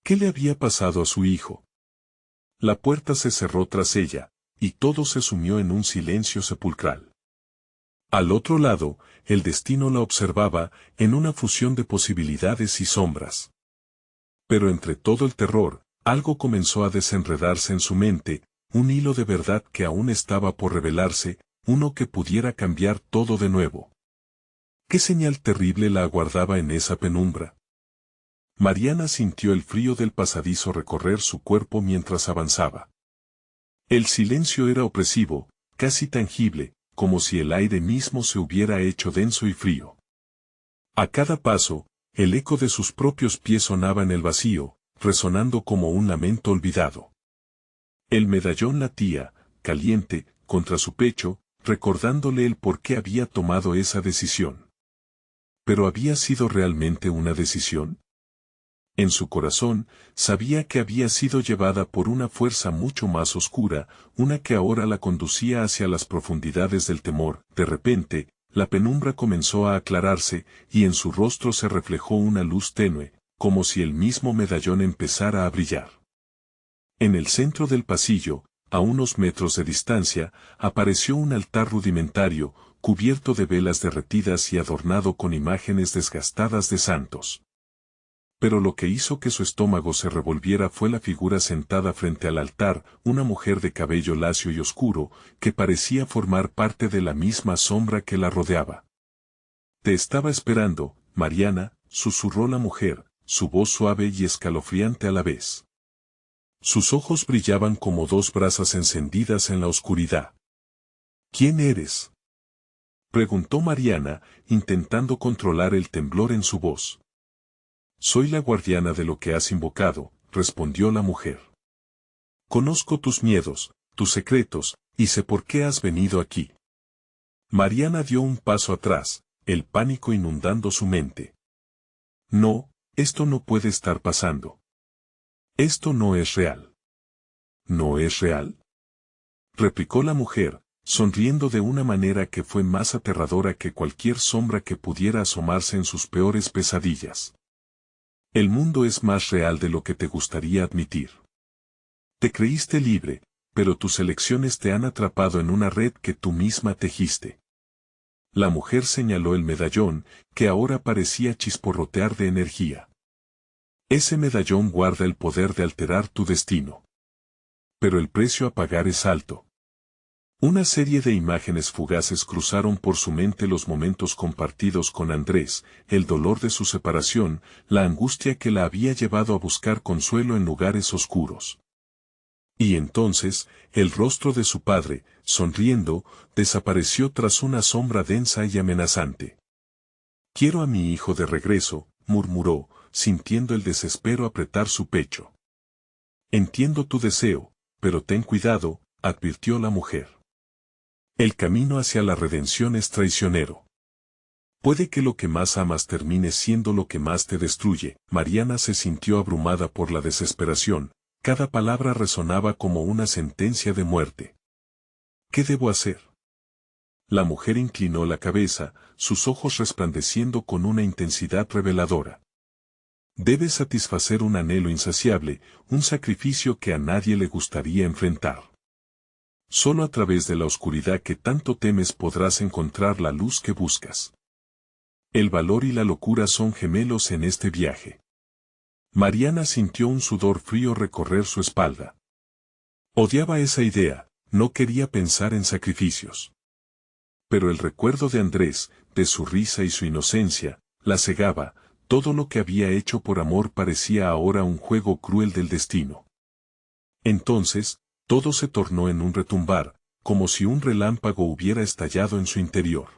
¿Qué le había pasado a su hijo? La puerta se cerró tras ella, y todo se sumió en un silencio sepulcral. Al otro lado, el destino la observaba, en una fusión de posibilidades y sombras. Pero entre todo el terror, algo comenzó a desenredarse en su mente, un hilo de verdad que aún estaba por revelarse, uno que pudiera cambiar todo de nuevo. ¿Qué señal terrible la aguardaba en esa penumbra? Mariana sintió el frío del pasadizo recorrer su cuerpo mientras avanzaba. El silencio era opresivo, casi tangible, como si el aire mismo se hubiera hecho denso y frío. A cada paso, el eco de sus propios pies sonaba en el vacío, resonando como un lamento olvidado. El medallón latía, caliente, contra su pecho, recordándole el por qué había tomado esa decisión. ¿Pero había sido realmente una decisión? En su corazón, sabía que había sido llevada por una fuerza mucho más oscura, una que ahora la conducía hacia las profundidades del temor. De repente, la penumbra comenzó a aclararse, y en su rostro se reflejó una luz tenue, como si el mismo medallón empezara a brillar. En el centro del pasillo, a unos metros de distancia, apareció un altar rudimentario, cubierto de velas derretidas y adornado con imágenes desgastadas de santos. Pero lo que hizo que su estómago se revolviera fue la figura sentada frente al altar, una mujer de cabello lacio y oscuro, que parecía formar parte de la misma sombra que la rodeaba. «Te estaba esperando, Mariana», susurró la mujer, su voz suave y escalofriante a la vez. Sus ojos brillaban como dos brasas encendidas en la oscuridad. «¿Quién eres?», preguntó Mariana, intentando controlar el temblor en su voz. «Soy la guardiana de lo que has invocado», respondió la mujer. «Conozco tus miedos, tus secretos, y sé por qué has venido aquí». Mariana dio un paso atrás, el pánico inundando su mente. «No, esto no puede estar pasando. Esto no es real». «¿No es real?», replicó la mujer, sonriendo de una manera que fue más aterradora que cualquier sombra que pudiera asomarse en sus peores pesadillas. «El mundo es más real de lo que te gustaría admitir. Te creíste libre, pero tus elecciones te han atrapado en una red que tú misma tejiste». La mujer señaló el medallón, que ahora parecía chisporrotear de energía. «Ese medallón guarda el poder de alterar tu destino. Pero el precio a pagar es alto». Una serie de imágenes fugaces cruzaron por su mente los momentos compartidos con Andrés, el dolor de su separación, la angustia que la había llevado a buscar consuelo en lugares oscuros. Y entonces, el rostro de su padre, sonriendo, desapareció tras una sombra densa y amenazante. «Quiero a mi hijo de regreso», murmuró, sintiendo el desespero apretar su pecho. «Entiendo tu deseo, pero ten cuidado», advirtió la mujer. «El camino hacia la redención es traicionero. Puede que lo que más amas termine siendo lo que más te destruye». Mariana se sintió abrumada por la desesperación, cada palabra resonaba como una sentencia de muerte. «¿Qué debo hacer?». La mujer inclinó la cabeza, sus ojos resplandeciendo con una intensidad reveladora. «Debes satisfacer un anhelo insaciable, un sacrificio que a nadie le gustaría enfrentar. Solo a través de la oscuridad que tanto temes podrás encontrar la luz que buscas. El valor y la locura son gemelos en este viaje». Mariana sintió un sudor frío recorrer su espalda. Odiaba esa idea, no quería pensar en sacrificios. Pero el recuerdo de Andrés, de su risa y su inocencia, la cegaba, todo lo que había hecho por amor parecía ahora un juego cruel del destino. Entonces, todo se tornó en un retumbar, como si un relámpago hubiera estallado en su interior.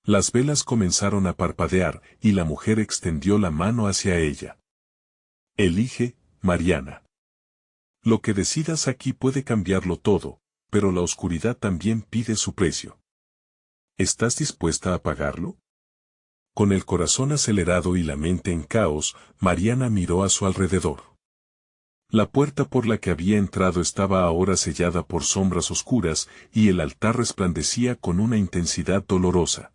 Las velas comenzaron a parpadear, y la mujer extendió la mano hacia ella. «Elige, Mariana. Lo que decidas aquí puede cambiarlo todo, pero la oscuridad también pide su precio. ¿Estás dispuesta a pagarlo?». Con el corazón acelerado y la mente en caos, Mariana miró a su alrededor. La puerta por la que había entrado estaba ahora sellada por sombras oscuras, y el altar resplandecía con una intensidad dolorosa.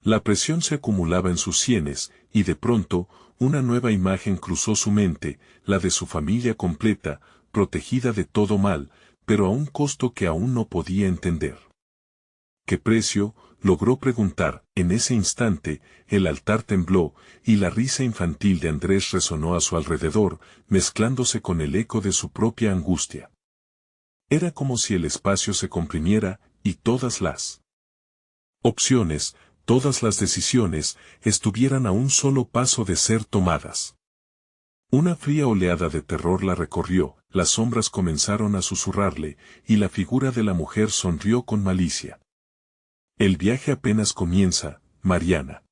La presión se acumulaba en sus sienes, y de pronto, una nueva imagen cruzó su mente, la de su familia completa, protegida de todo mal, pero a un costo que aún no podía entender. ¿Qué precio? Logró preguntar. En ese instante, el altar tembló, y la risa infantil de Andrés resonó a su alrededor, mezclándose con el eco de su propia angustia. Era como si el espacio se comprimiera, y todas las opciones, todas las decisiones, estuvieran a un solo paso de ser tomadas. Una fría oleada de terror la recorrió, las sombras comenzaron a susurrarle, y la figura de la mujer sonrió con malicia. El viaje apenas comienza, Mariana.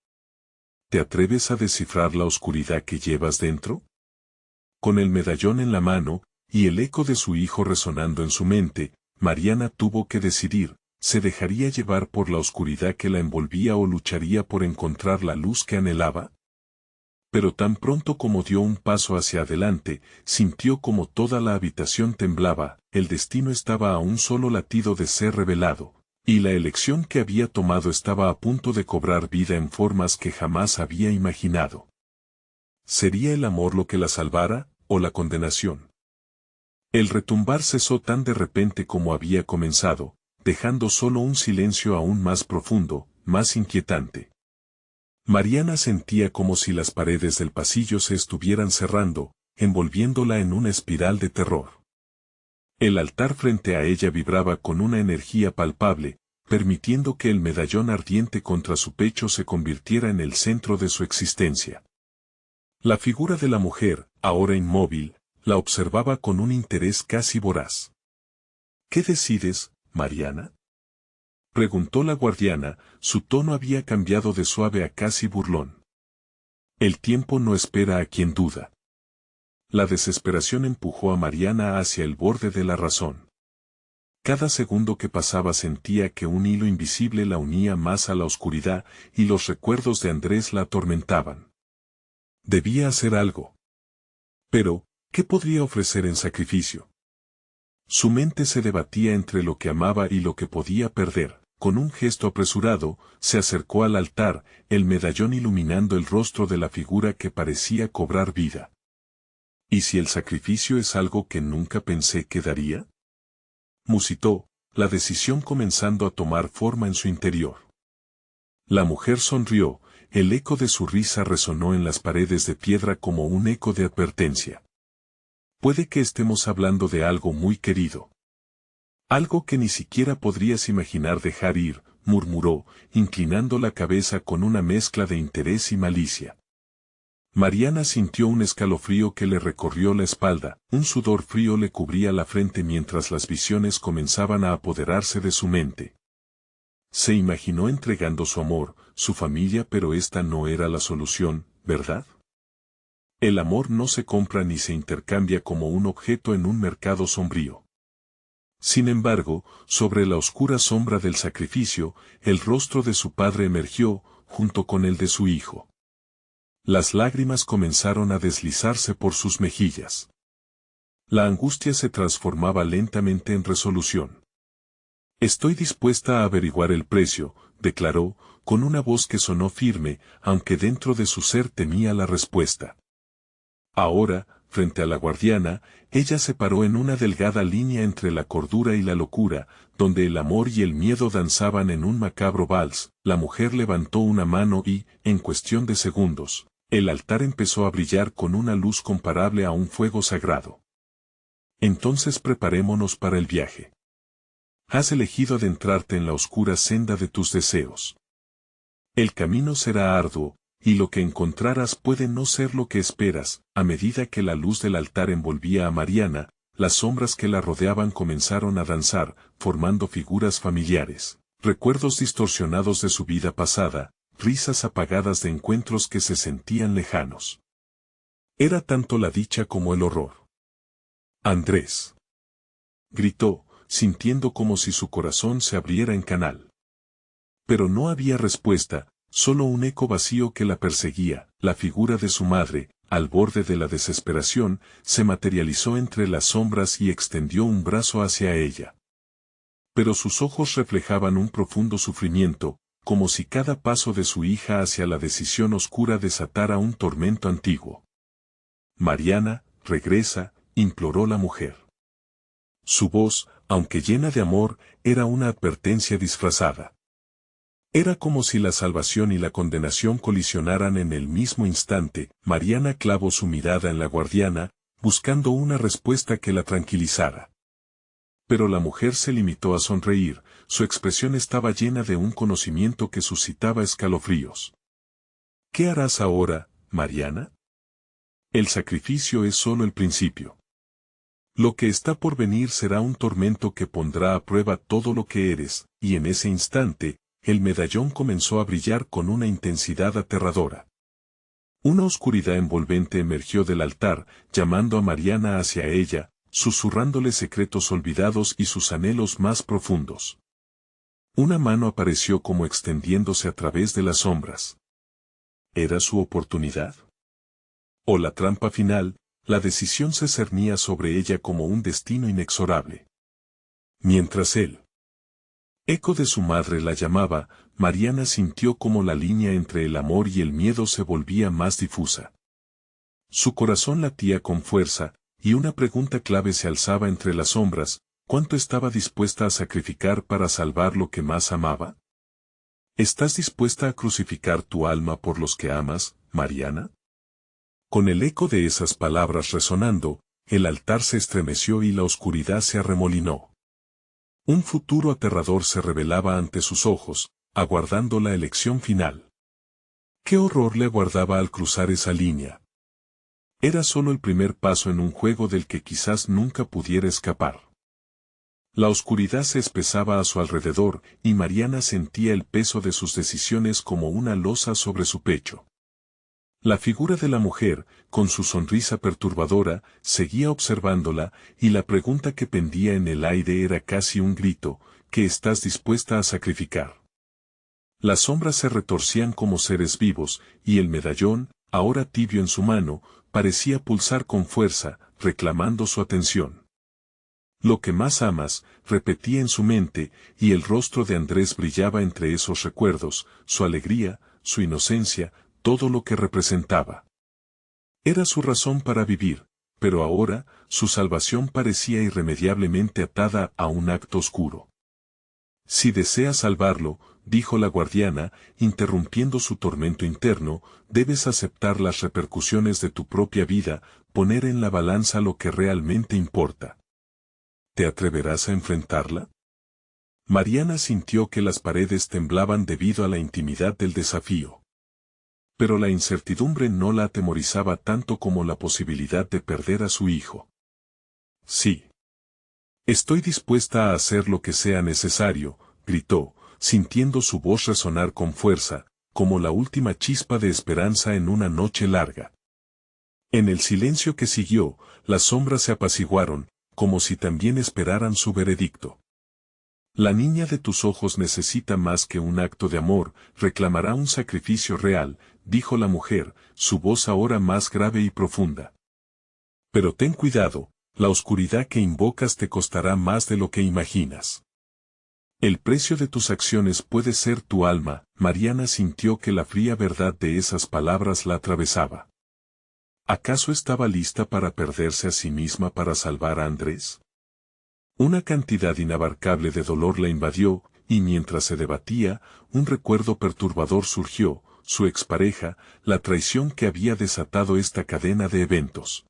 ¿Te atreves a descifrar la oscuridad que llevas dentro? Con el medallón en la mano, y el eco de su hijo resonando en su mente, Mariana tuvo que decidir, ¿se dejaría llevar por la oscuridad que la envolvía o lucharía por encontrar la luz que anhelaba? Pero tan pronto como dio un paso hacia adelante, sintió como toda la habitación temblaba, el destino estaba a un solo latido de ser revelado, y la elección que había tomado estaba a punto de cobrar vida en formas que jamás había imaginado. ¿Sería el amor lo que la salvara, o la condenación? El retumbar cesó tan de repente como había comenzado, dejando solo un silencio aún más profundo, más inquietante. Mariana sentía como si las paredes del pasillo se estuvieran cerrando, envolviéndola en una espiral de terror. El altar frente a ella vibraba con una energía palpable, permitiendo que el medallón ardiente contra su pecho se convirtiera en el centro de su existencia. La figura de la mujer, ahora inmóvil, la observaba con un interés casi voraz. ¿Qué decides, Mariana? Preguntó la guardiana, su tono había cambiado de suave a casi burlón. El tiempo no espera a quien duda. La desesperación empujó a Mariana hacia el borde de la razón. Cada segundo que pasaba sentía que un hilo invisible la unía más a la oscuridad, y los recuerdos de Andrés la atormentaban. Debía hacer algo. Pero, ¿qué podría ofrecer en sacrificio? Su mente se debatía entre lo que amaba y lo que podía perder. Con un gesto apresurado, se acercó al altar, el medallón iluminando el rostro de la figura que parecía cobrar vida. ¿Y si el sacrificio es algo que nunca pensé que daría? Musitó, la decisión comenzando a tomar forma en su interior. La mujer sonrió, el eco de su risa resonó en las paredes de piedra como un eco de advertencia. Puede que estemos hablando de algo muy querido. Algo que ni siquiera podrías imaginar dejar ir, murmuró, inclinando la cabeza con una mezcla de interés y malicia. Mariana sintió un escalofrío que le recorrió la espalda, un sudor frío le cubría la frente mientras las visiones comenzaban a apoderarse de su mente. Se imaginó entregando su amor, su familia, pero esta no era la solución, ¿verdad? El amor no se compra ni se intercambia como un objeto en un mercado sombrío. Sin embargo, sobre la oscura sombra del sacrificio, el rostro de su padre emergió, junto con el de su hijo. Las lágrimas comenzaron a deslizarse por sus mejillas. La angustia se transformaba lentamente en resolución. Estoy dispuesta a averiguar el precio, declaró, con una voz que sonó firme, aunque dentro de su ser temía la respuesta. Ahora, frente a la guardiana, ella se paró en una delgada línea entre la cordura y la locura, donde el amor y el miedo danzaban en un macabro vals. La mujer levantó una mano y, en cuestión de segundos, el altar empezó a brillar con una luz comparable a un fuego sagrado. Entonces preparémonos para el viaje. Has elegido adentrarte en la oscura senda de tus deseos. El camino será arduo, y lo que encontrarás puede no ser lo que esperas. A medida que la luz del altar envolvía a Mariana, las sombras que la rodeaban comenzaron a danzar, formando figuras familiares, recuerdos distorsionados de su vida pasada, risas apagadas de encuentros que se sentían lejanos. Era tanto la dicha como el horror. Andrés. Gritó, sintiendo como si su corazón se abriera en canal. Pero no había respuesta, solo un eco vacío que la perseguía. La figura de su madre, al borde de la desesperación, se materializó entre las sombras y extendió un brazo hacia ella. Pero sus ojos reflejaban un profundo sufrimiento, como si cada paso de su hija hacia la decisión oscura desatara un tormento antiguo. Mariana, regresa, imploró la mujer. Su voz, aunque llena de amor, era una advertencia disfrazada. Era como si la salvación y la condenación colisionaran en el mismo instante. Mariana clavó su mirada en la guardiana, buscando una respuesta que la tranquilizara. Pero la mujer se limitó a sonreír, su expresión estaba llena de un conocimiento que suscitaba escalofríos. ¿Qué harás ahora, Mariana? El sacrificio es solo el principio. Lo que está por venir será un tormento que pondrá a prueba todo lo que eres, y en ese instante, el medallón comenzó a brillar con una intensidad aterradora. Una oscuridad envolvente emergió del altar, llamando a Mariana hacia ella, susurrándole secretos olvidados y sus anhelos más profundos. Una mano apareció como extendiéndose a través de las sombras. ¿Era su oportunidad? ¿O la trampa final? La decisión se cernía sobre ella como un destino inexorable. Mientras el eco de su madre la llamaba, Mariana sintió como la línea entre el amor y el miedo se volvía más difusa. Su corazón latía con fuerza, y una pregunta clave se alzaba entre las sombras: ¿cuánto estaba dispuesta a sacrificar para salvar lo que más amaba? ¿Estás dispuesta a crucificar tu alma por los que amas, Mariana? Con el eco de esas palabras resonando, el altar se estremeció y la oscuridad se arremolinó. Un futuro aterrador se revelaba ante sus ojos, aguardando la elección final. ¿Qué horror le aguardaba al cruzar esa línea? Era solo el primer paso en un juego del que quizás nunca pudiera escapar. La oscuridad se espesaba a su alrededor, y Mariana sentía el peso de sus decisiones como una losa sobre su pecho. La figura de la mujer, con su sonrisa perturbadora, seguía observándola, y la pregunta que pendía en el aire era casi un grito: ¿qué estás dispuesta a sacrificar? Las sombras se retorcían como seres vivos, y el medallón, ahora tibio en su mano, parecía pulsar con fuerza, reclamando su atención. Lo que más amas, repetía en su mente, y el rostro de Andrés brillaba entre esos recuerdos, su alegría, su inocencia, todo lo que representaba. Era su razón para vivir, pero ahora, su salvación parecía irremediablemente atada a un acto oscuro. Si deseas salvarlo, dijo la guardiana, interrumpiendo su tormento interno, debes aceptar las repercusiones de tu propia vida, poner en la balanza lo que realmente importa. ¿Te atreverás a enfrentarla? Mariana sintió que las paredes temblaban debido a la intimidad del desafío. Pero la incertidumbre no la atemorizaba tanto como la posibilidad de perder a su hijo. Sí. Estoy dispuesta a hacer lo que sea necesario, gritó, sintiendo su voz resonar con fuerza, como la última chispa de esperanza en una noche larga. En el silencio que siguió, las sombras se apaciguaron, como si también esperaran su veredicto. La niña de tus ojos necesita más que un acto de amor, reclamará un sacrificio real, dijo la mujer, su voz ahora más grave y profunda. Pero ten cuidado, la oscuridad que invocas te costará más de lo que imaginas. El precio de tus acciones puede ser tu alma. Mariana sintió que la fría verdad de esas palabras la atravesaba. ¿Acaso estaba lista para perderse a sí misma para salvar a Andrés? Una cantidad inabarcable de dolor la invadió, y mientras se debatía, un recuerdo perturbador surgió: su expareja, la traición que había desatado esta cadena de eventos.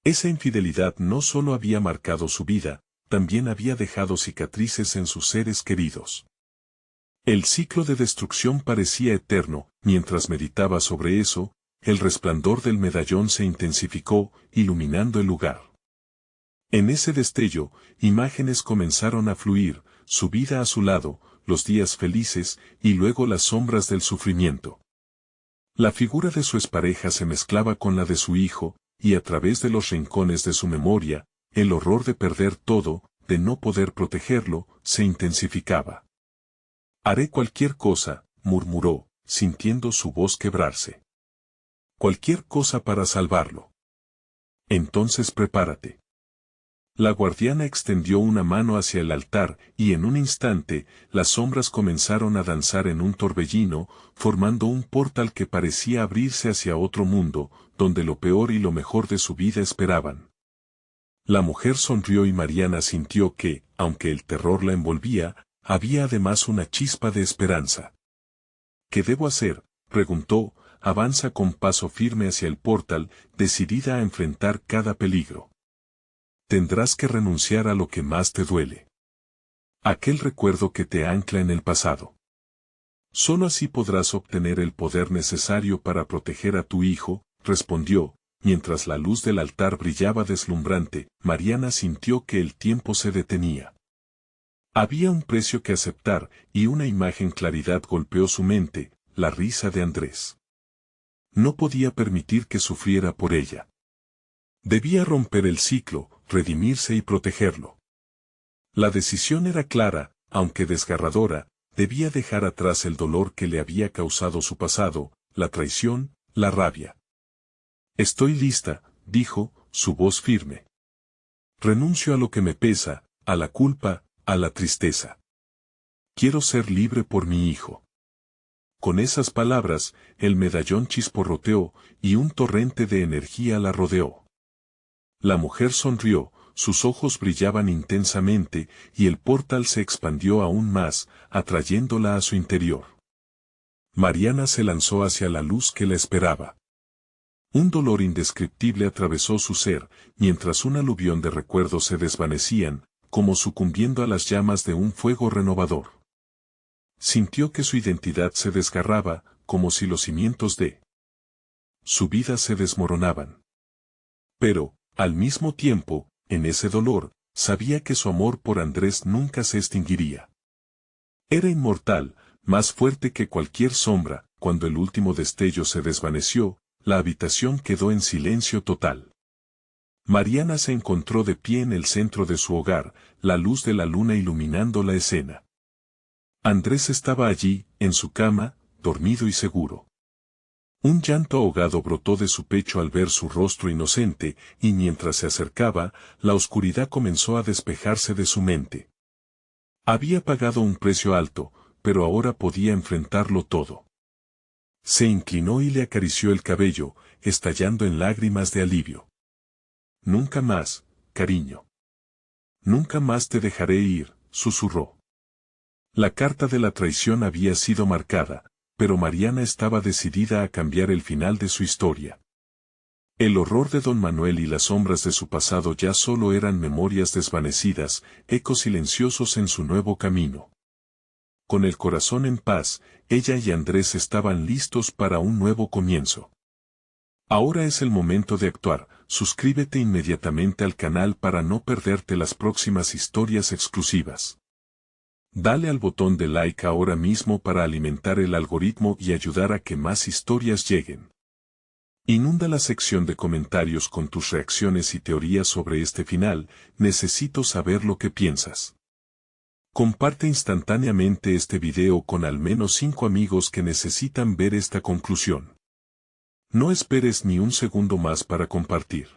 Esa infidelidad no solo había marcado su vida, también había dejado cicatrices en sus seres queridos. El ciclo de destrucción parecía eterno. Mientras meditaba sobre eso, el resplandor del medallón se intensificó, iluminando el lugar. En ese destello, imágenes comenzaron a fluir, su vida a su lado, los días felices, y luego las sombras del sufrimiento. La figura de su expareja se mezclaba con la de su hijo, y a través de los rincones de su memoria, el horror de perder todo, de no poder protegerlo, se intensificaba. Haré cualquier cosa, murmuró, sintiendo su voz quebrarse. Cualquier cosa para salvarlo. Entonces prepárate. La guardiana extendió una mano hacia el altar y en un instante, las sombras comenzaron a danzar en un torbellino, formando un portal que parecía abrirse hacia otro mundo, donde lo peor y lo mejor de su vida esperaban. La mujer sonrió y Mariana sintió que, aunque el terror la envolvía, había además una chispa de esperanza. ¿Qué debo hacer?, preguntó. Avanza con paso firme hacia el portal, decidida a enfrentar cada peligro. Tendrás que renunciar a lo que más te duele. Aquel recuerdo que te ancla en el pasado. Solo así podrás obtener el poder necesario para proteger a tu hijo, respondió. Mientras la luz del altar brillaba deslumbrante, Mariana sintió que el tiempo se detenía. Había un precio que aceptar, y una imagen claridad golpeó su mente, la risa de Andrés. No podía permitir que sufriera por ella. Debía romper el ciclo, redimirse y protegerlo. La decisión era clara, aunque desgarradora, debía dejar atrás el dolor que le había causado su pasado, la traición, la rabia. Estoy lista, dijo, su voz firme. Renuncio a lo que me pesa, a la culpa, a la tristeza. Quiero ser libre por mi hijo. Con esas palabras, el medallón chisporroteó, y un torrente de energía la rodeó. La mujer sonrió, sus ojos brillaban intensamente, y el portal se expandió aún más, atrayéndola a su interior. Mariana se lanzó hacia la luz que la esperaba. Un dolor indescriptible atravesó su ser, mientras un aluvión de recuerdos se desvanecían, como sucumbiendo a las llamas de un fuego renovador. Sintió que su identidad se desgarraba, como si los cimientos de su vida se desmoronaban. Pero, al mismo tiempo, en ese dolor, sabía que su amor por Andrés nunca se extinguiría. Era inmortal, más fuerte que cualquier sombra. Cuando el último destello se desvaneció, la habitación quedó en silencio total. Mariana se encontró de pie en el centro de su hogar, la luz de la luna iluminando la escena. Andrés estaba allí, en su cama, dormido y seguro. Un llanto ahogado brotó de su pecho al ver su rostro inocente, y mientras se acercaba, la oscuridad comenzó a despejarse de su mente. Había pagado un precio alto, pero ahora podía enfrentarlo todo. Se inclinó y le acarició el cabello, estallando en lágrimas de alivio. Nunca más, cariño. Nunca más te dejaré ir, susurró. La carta de la traición había sido marcada, pero Mariana estaba decidida a cambiar el final de su historia. El horror de don Manuel y las sombras de su pasado ya solo eran memorias desvanecidas, ecos silenciosos en su nuevo camino. Con el corazón en paz, ella y Andrés estaban listos para un nuevo comienzo. Ahora es el momento de actuar. Suscríbete inmediatamente al canal para no perderte las próximas historias exclusivas. Dale al botón de like ahora mismo para alimentar el algoritmo y ayudar a que más historias lleguen. Inunda la sección de comentarios con tus reacciones y teorías sobre este final. Necesito saber lo que piensas. Comparte instantáneamente este video con al menos 5 amigos que necesitan ver esta conclusión. No esperes ni un segundo más para compartir.